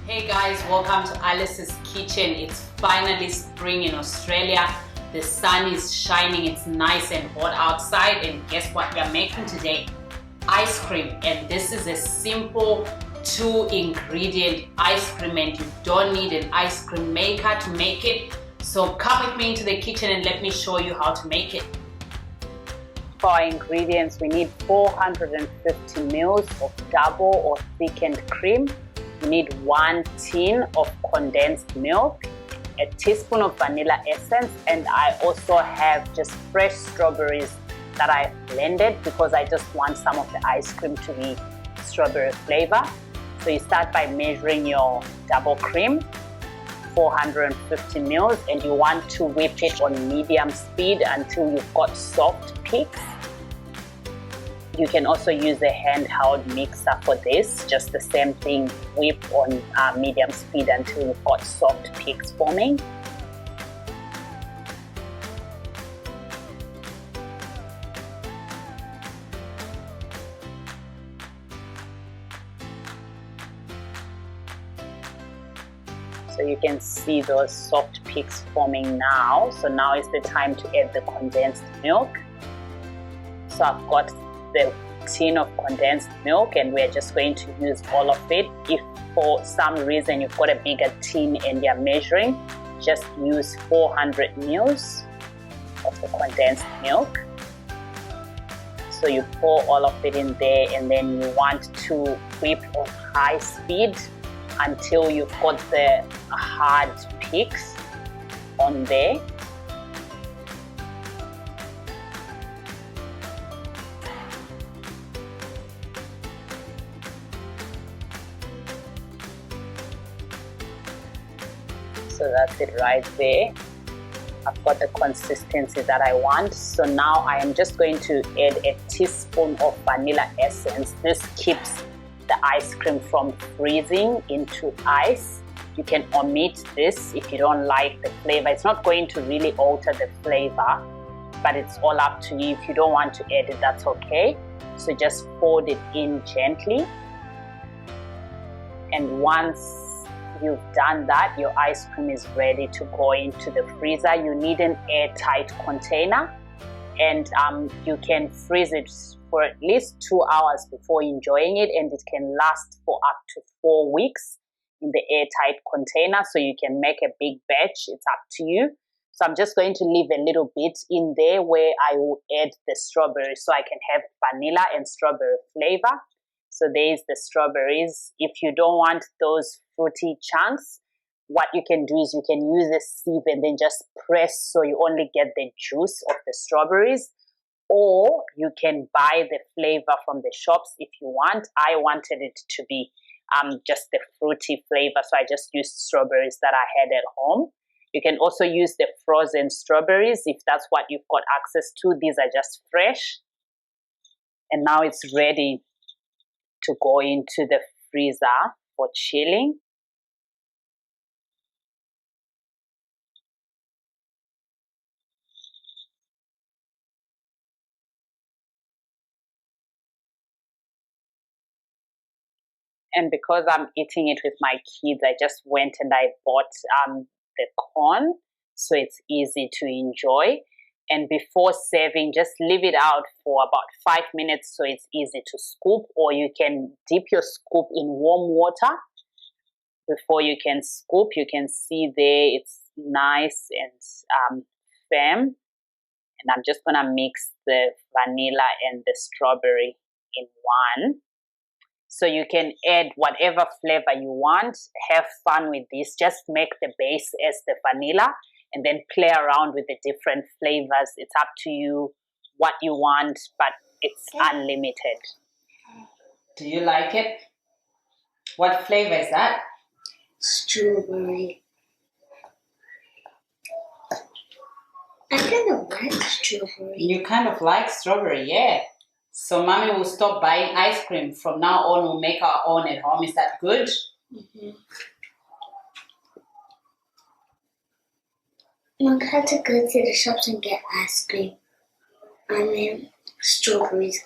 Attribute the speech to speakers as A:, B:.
A: Hey guys, welcome to Alice's Kitchen. It's finally spring in Australia. The sun is shining, it's nice and hot outside, and guess what we're making today? Ice cream. And this is a simple 2-ingredient ice cream, and you don't need an ice cream maker to make it. So come with me into the kitchen and let me show you how to make it. For our ingredients, we need 450 ml of double or thickened cream. You need 1 tin of condensed milk, a teaspoon of vanilla essence, and I also have just fresh strawberries that I blended because I just want some of the ice cream to be strawberry flavor. So you start by measuring your double cream, 450 ml, and you want to whip it on medium speed until you've got soft peaks. You can also use a handheld mixer for this, just the same thing, whip on medium speed until you've got soft peaks forming. So you can see those soft peaks forming now. So now is the time to add the condensed milk. So I've got the tin of condensed milk and we're just going to use all of it. If for some reason you've got a bigger tin and you're measuring, just use 400 ml of the condensed milk. So you pour all of it in there, and then you want to whip on high speed until you've got the hard peaks on there. So that's it right there. I've got the consistency that I want. So now I am just going to add a teaspoon of vanilla essence. This keeps the ice cream from freezing into ice. You can omit this if you don't like the flavor. It's not going to really alter the flavor, but it's all up to you. If you don't want to add it, that's okay. So just fold it in gently. And once you've done that, your ice cream is ready to go into the freezer. You need an airtight container, and you can freeze it for at least 2 hours before enjoying it, and it can last for up to 4 weeks in the airtight container. So you can make a big batch, it's up to you. So I'm just going to leave a little bit in there where I will add the strawberries so I can have vanilla and strawberry flavor. So there's the strawberries. If you don't want those fruity chunks, what you can do is you can use a sieve and then just press so you only get the juice of the strawberries. Or you can buy the flavor from the shops if you want. I wanted it to be just the fruity flavor, so I just used strawberries that I had at home. You can also use the frozen strawberries if that's what you've got access to. These are just fresh. And now it's ready to go into the freezer for chilling. And because I'm eating it with my kids, I just went and I bought the corn, so it's easy to enjoy. And before serving, just leave it out for about 5 minutes so it's easy to scoop, or you can dip your scoop in warm water before you can scoop. You can see there it's nice and firm. And I'm just going to mix the vanilla and the strawberry in one. So you can add whatever flavor you want. Have fun with this. Just make the base as the vanilla and then play around with the different flavors. It's up to you what you want, but it's unlimited. Do you like it? What flavor is that?
B: Strawberry. I kind of like strawberry.
A: You kind of like strawberry, yeah. So mommy will stop buying ice cream. From now on, we'll make our own at home. Is that good?
B: Mm-hmm. Mom had to go to the shops and get ice cream. I mean, strawberries.